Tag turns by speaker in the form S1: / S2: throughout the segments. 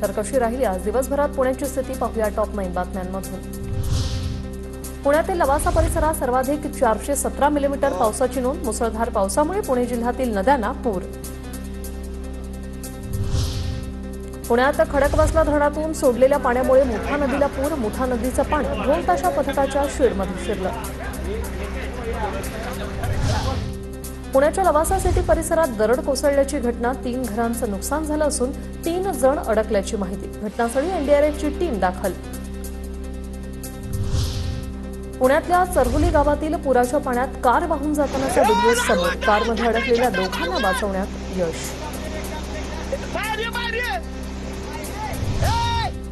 S1: तर कशी राहिली आज दिवसभरात पुण्याची स्थिती पाहूया टॉप 9 बातम्यांमधून। पुण्यातील लवासा परिसरात सर्वाधिक 417 मिलीमीटर पावसाची नोंद। मुसळधार पावसामुळे पुणे जिल्ह्यातील नद्यांना पूर। पुण्यात खडकवासला धरणातून सोडलेल्या पाण्यामुळे मुठा नदीला पूर। मुठा नदीचं पाणी ढोल ताशा पथकाच्या शेडमध्ये शिरलं। पुण्याच्या लवासा सिटी परिसरात दरड कोसळल्याची घटना। 3 घरांचं नुकसान झालं असून 3 जण अडकल्याची माहिती। घटनास्थळी एनडीआरएफची टीम दाखल। पुण्यातल्या चरहुली गावातील पुराच्या पाण्यात कार वाहून जातानाचा व्हिडिओ समोर। कारमध्ये अडकलेल्या दोघांना वाचवण्यात यश।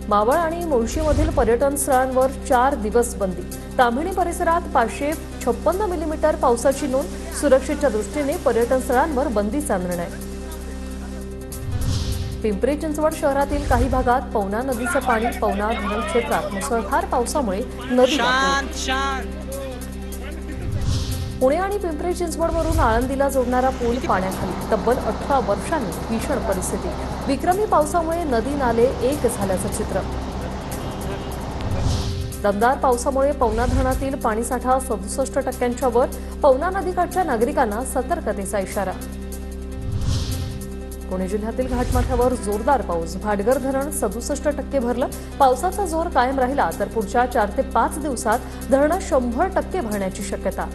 S1: मावळ आणि मुळशीमधील पर्यटन स्थळांवर 4 दिवस बंदी। ताम्हिणी परिसरात 556 मिलीमीटर पावसाची नोंद। सुरक्षेच्या दृष्टीने पर्यटन स्थळांवर बंदीचा निर्णय। पिंपरी चिंचवड शहरातील काही भागात पवना नदीचं पाणी। पवना धरण क्षेत्रात मुसळधार पावसामुळे नदी पुणे आणि पिंपरी चिंचवडवरून आळंदीला जोडणारा पूल पाण्याखाली। तब्बल 18 वर्षांनी भीषण परिस्थिती। विक्रमी पावसामुळे नदी नाले एक झाल्याचं चित्र। दमदार पावसामुळे पवना धरणातील पाणीसाठा 67% वर। पवना नदीकाठच्या नागरिकांना सतर्कतेचा इशारा। पुणे जिल्ह्यातील घाटमाथ्यावर जोरदार पाऊस। भाटघर धरण 67% भरलं। पावसाचा जोर कायम राहिला तर पुढच्या 4 ते 5 दिवसात धरण 100% भरण्याची शक्यता।